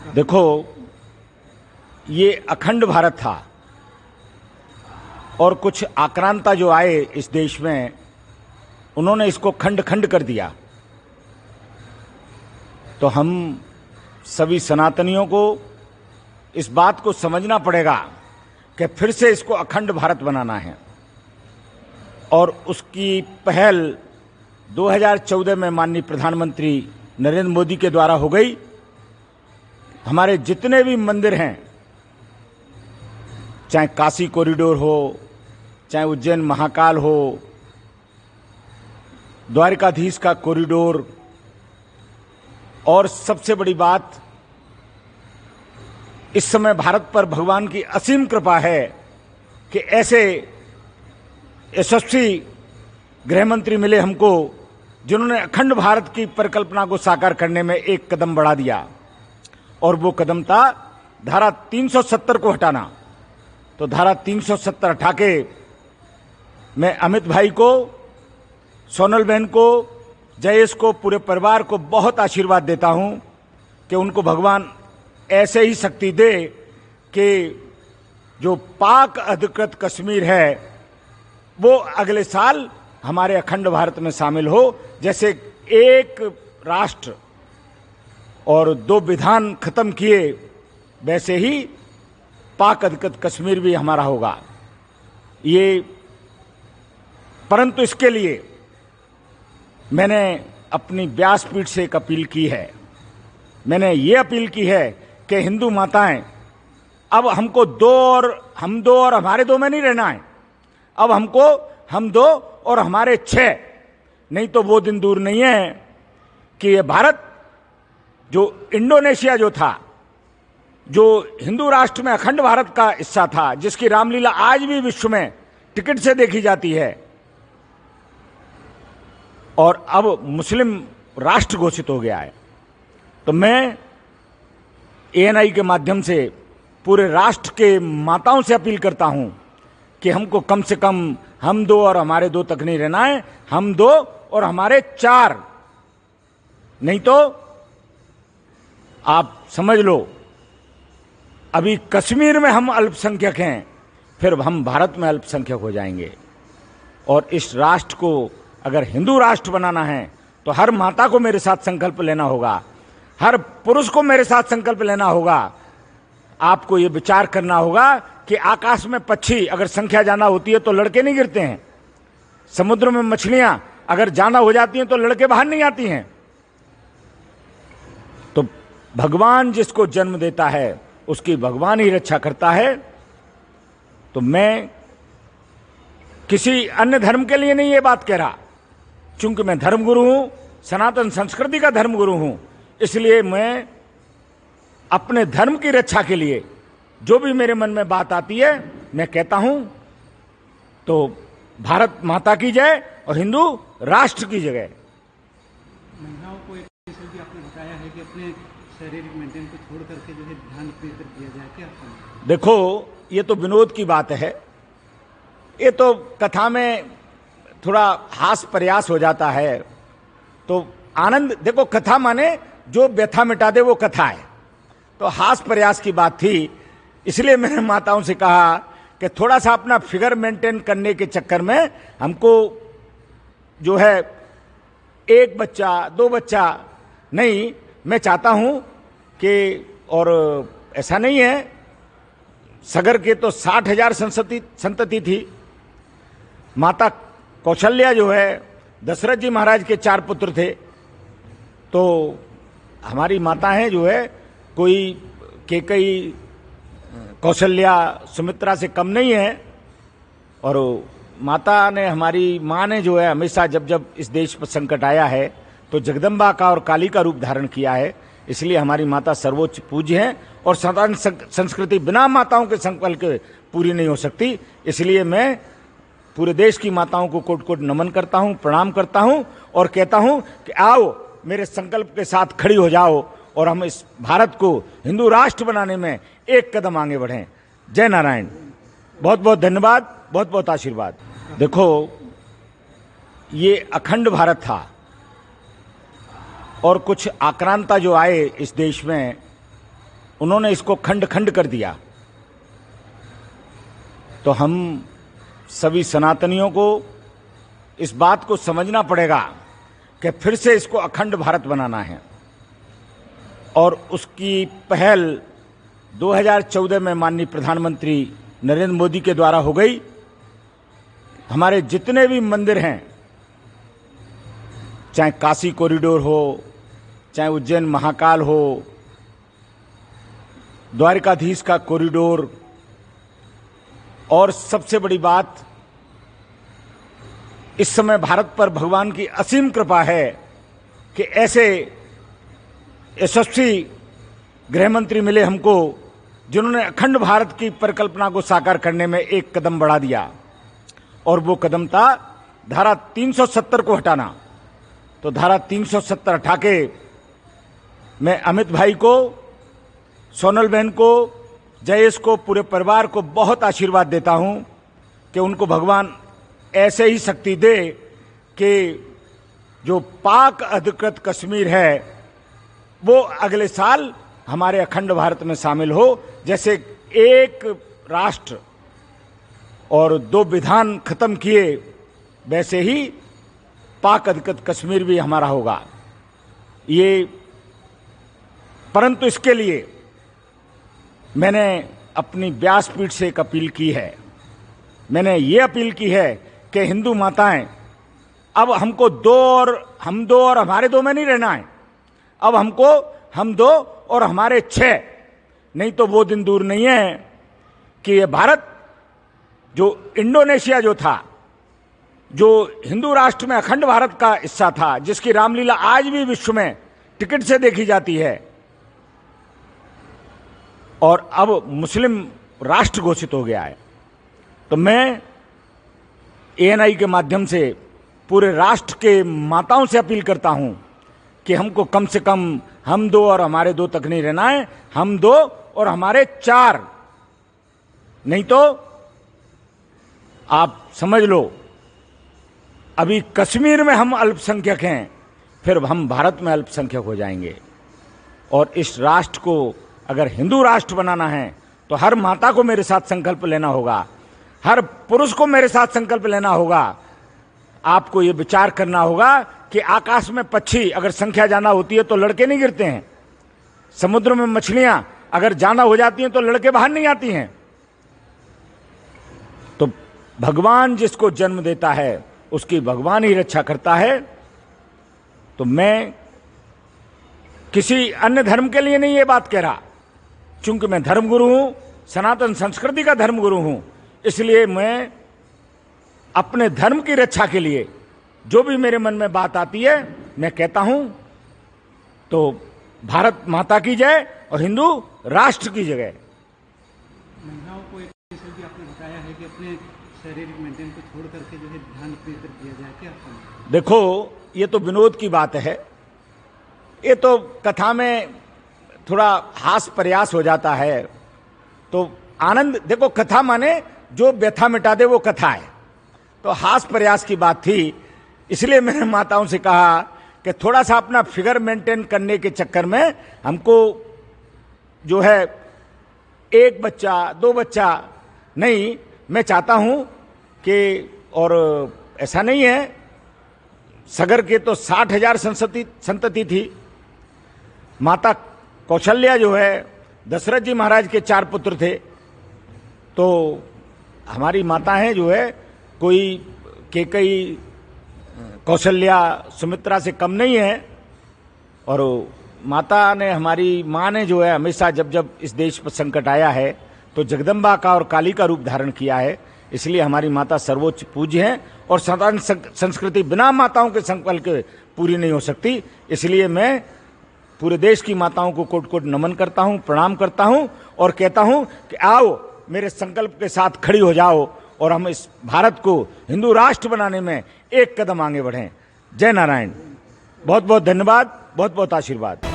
देखो, ये अखंड भारत था और कुछ आक्रांता जो आए इस देश में, उन्होंने इसको खंड खंड कर दिया। तो हम सभी सनातनियों को इस बात को समझना पड़ेगा कि फिर से इसको अखंड भारत बनाना है। और उसकी पहल 2014 में माननीय प्रधानमंत्री नरेंद्र मोदी के द्वारा हो गई। हमारे जितने भी मंदिर हैं, चाहे काशी कॉरिडोर हो, चाहे उज्जैन महाकाल हो, द्वारिकाधीश का कॉरिडोर, और सबसे बड़ी बात, इस समय भारत पर भगवान की असीम कृपा है कि ऐसे यशस्वी गृह मंत्री मिले हमको जिन्होंने अखंड भारत की परिकल्पना को साकार करने में एक कदम बढ़ा दिया। और वो कदम था धारा 370 को हटाना। तो धारा 370 हटा के मैं अमित भाई को, सोनल बहन को, जयेश को, पूरे परिवार को बहुत आशीर्वाद देता हूं कि उनको भगवान ऐसे ही शक्ति दे कि जो पाक अधिकृत कश्मीर है वो अगले साल हमारे अखंड भारत में शामिल हो। जैसे एक राष्ट्र और दो विधान खत्म किए, वैसे ही पाक अधिकृत कश्मीर भी हमारा होगा। ये परंतु इसके लिए मैंने अपनी व्यासपीठ से एक अपील की है। मैंने ये अपील की है कि हिंदू माताएं, अब हमको हम दो और हमारे दो में नहीं रहना है। अब हमको हम दो और हमारे 6, नहीं तो वो दिन दूर नहीं है कि ये भारत जो इंडोनेशिया जो था, जो हिंदू राष्ट्र में अखंड भारत का हिस्सा था, जिसकी रामलीला आज भी विश्व में टिकट से देखी जाती है, और अब मुस्लिम राष्ट्र घोषित हो गया है। तो मैं एएनआई के माध्यम से पूरे राष्ट्र के माताओं से अपील करता हूं कि हमको कम से कम हम दो और हमारे दो तक नहीं रहना है, हम दो और हमारे 4। नहीं तो आप समझ लो, अभी कश्मीर में हम अल्पसंख्यक हैं, फिर हम भारत में अल्पसंख्यक हो जाएंगे। और इस राष्ट्र को अगर हिंदू राष्ट्र बनाना है तो हर माता को मेरे साथ संकल्प लेना होगा, हर पुरुष को मेरे साथ संकल्प लेना होगा। आपको यह विचार करना होगा कि आकाश में पक्षी अगर संख्या ज्यादा होती है तो लड़के नहीं गिरते हैं, समुद्र में मछलियां अगर ज्यादा हो जाती हैं तो लड़के बाहर नहीं आती हैं। तो भगवान जिसको जन्म देता है उसकी भगवान ही रक्षा करता है। तो मैं किसी अन्य धर्म के लिए नहीं ये बात कह रहा, चूंकि मैं धर्मगुरु हूं, सनातन संस्कृति का धर्मगुरु हूं, इसलिए मैं अपने धर्म की रक्षा के लिए जो भी मेरे मन में बात आती है मैं कहता हूं। तो भारत माता की जय और हिंदू राष्ट्र की जय। महिलाओं को एक जैसे भी आपने बताया है कि अपने शारीरिक मेंटेन को छोड़ करके जो है ध्यान केंद्रित किया जाए, क्या आपका? देखो, ये तो विनोद की बात है, ये तो कथा में थोड़ा हास प्रयास हो जाता है। तो आनंद, देखो कथा माने जो व्यथा मिटा दे वो कथा है। तो हास प्रयास की बात थी, इसलिए मैंने माताओं से कहा कि थोड़ा सा अपना फिगर मेंटेन करने के चक्कर में हमको जो है 1 बच्चा 2 बच्चा नहीं, मैं चाहता हूं कि, और ऐसा नहीं है, सगर के तो 60,000 संतति थी। माता कौशल्या जो है, दशरथ जी महाराज के 4 पुत्र थे। तो हमारी माताएं जो है कोई केकई, कौशल्या, सुमित्रा से कम नहीं है। और माता ने, हमारी माँ ने जो है हमेशा जब जब इस देश पर संकट आया है तो जगदम्बा का और काली का रूप धारण किया है। इसलिए हमारी माता सर्वोच्च पूज्य हैं और सनातन संस्कृति बिना माताओं के संकल्प के पूरी नहीं हो सकती। इसलिए मैं पूरे देश की माताओं को कोट कोट नमन करता हूं, प्रणाम करता हूं और कहता हूं कि आओ मेरे संकल्प के साथ खड़ी हो जाओ और हम इस भारत को हिंदू राष्ट्र बनाने में एक कदम आगे बढ़ें। जय नारायण। बहुत बहुत धन्यवाद, बहुत बहुत आशीर्वाद। देखो, ये अखंड भारत था और कुछ आक्रांता जो आए इस देश में, उन्होंने इसको खंड खंड कर दिया। तो हम सभी सनातनियों को इस बात को समझना पड़ेगा कि फिर से इसको अखंड भारत बनाना है, और उसकी पहल 2014 में माननीय प्रधानमंत्री नरेंद्र मोदी के द्वारा हो गई। हमारे जितने भी मंदिर हैं, चाहे काशी कॉरिडोर हो, चाहे उज्जैन महाकाल हो, द्वारकाधीश का कॉरिडोर, और सबसे बड़ी बात, इस समय भारत पर भगवान की असीम कृपा है कि ऐसे यशस्वी गृहमंत्री मिले हमको जिन्होंने अखंड भारत की परिकल्पना को साकार करने में एक कदम बढ़ा दिया, और वो कदम था धारा 370 को हटाना। तो धारा 370 हटा के मैं अमित भाई को, सोनल बहन को, जयेश को, पूरे परिवार को बहुत आशीर्वाद देता हूं कि उनको भगवान ऐसे ही शक्ति दे कि जो पाक अधिकृत कश्मीर है वो अगले साल हमारे अखंड भारत में शामिल हो। जैसे एक राष्ट्र और 2 विधान खत्म किए, वैसे ही पाक अधिकृत कश्मीर भी हमारा होगा। ये, परंतु इसके लिए मैंने अपनी व्यासपीठ से एक अपील की है। मैंने ये अपील की है कि हिंदू माताएं, अब हमको हम दो और हमारे 2 में नहीं रहना है। अब हमको हम 2 और हमारे 6, नहीं तो वो दिन दूर नहीं है कि ये भारत, जो इंडोनेशिया जो था, जो हिंदू राष्ट्र में अखंड भारत का हिस्सा था, जिसकी रामलीला आज भी विश्व में टिकट से देखी जाती है, और अब मुस्लिम राष्ट्र घोषित हो गया है। तो मैं ANI के माध्यम से पूरे राष्ट्र के माताओं से अपील करता हूं कि हमको कम से कम हम 2 और हमारे 2 तक नहीं रहना है, हम 2 और हमारे 4। नहीं तो आप समझ लो, अभी कश्मीर में हम अल्पसंख्यक हैं, फिर हम भारत में अल्पसंख्यक हो जाएंगे। और इस राष्ट्र को अगर हिंदू राष्ट्र बनाना है तो हर माता को मेरे साथ संकल्प लेना होगा, हर पुरुष को मेरे साथ संकल्प लेना होगा। आपको ये विचार करना होगा कि आकाश में पक्षी अगर संख्या ज्यादा होती है तो लड़के नहीं गिरते हैं, समुद्र में मछलियां अगर ज्यादा हो जाती हैं तो लड़के बाहर नहीं आती हैं। तो भगवान जिसको जन्म देता है उसकी भगवान ही रक्षा करता है। तो मैं किसी अन्य धर्म के लिए नहीं ये बात कह रहा, चूंकि मैं धर्मगुरु हूं, सनातन संस्कृति का धर्मगुरु हूं, इसलिए मैं अपने धर्म की रक्षा के लिए जो भी मेरे मन में बात आती है मैं कहता हूं। तो भारत माता की जय और हिंदू राष्ट्र की जय। महिलाओं को एक जैसे भी आपने बताया है कि अपने शारीरिक मेंटेन को छोड़ करके जो है ध्यान अपनी तरफ दिया जाए, क्या आपका? देखो, ये तो विनोद की बात है, ये तो कथा में थोड़ा हास प्रयास हो जाता है। तो आनंद, देखो कथा माने जो व्यथा मिटा दे वो कथा है, तो हास प्रयास की बात थी। इसलिए मैंने माताओं से कहा कि थोड़ा सा अपना फिगर मेंटेन करने के चक्कर में हमको जो है 1 बच्चा 2 बच्चा नहीं, मैं चाहता हूं कि, और ऐसा नहीं है, सगर के तो 60,000 संतति थी। माता कौशल्या जो है, दशरथ जी महाराज के 4 पुत्र थे। तो हमारी माताएं जो है कोई केकई, कौशल्या, सुमित्रा से कम नहीं है। और माता ने, हमारी माँ ने जो है हमेशा जब जब इस देश पर संकट आया है तो जगदम्बा का और काली का रूप धारण किया है। इसलिए हमारी माता सर्वोच्च पूज्य हैं, और सनातन संस्कृति बिना माताओं के संकल्प के पूरी नहीं हो सकती। इसलिए मैं पूरे देश की माताओं को कोट कोट नमन करता हूं, प्रणाम करता हूं, और कहता हूं कि आओ मेरे संकल्प के साथ खड़ी हो जाओ और हम इस भारत को हिंदू राष्ट्र बनाने में एक कदम आगे बढ़ें। जय नारायण। बहुत बहुत धन्यवाद, बहुत बहुत आशीर्वाद।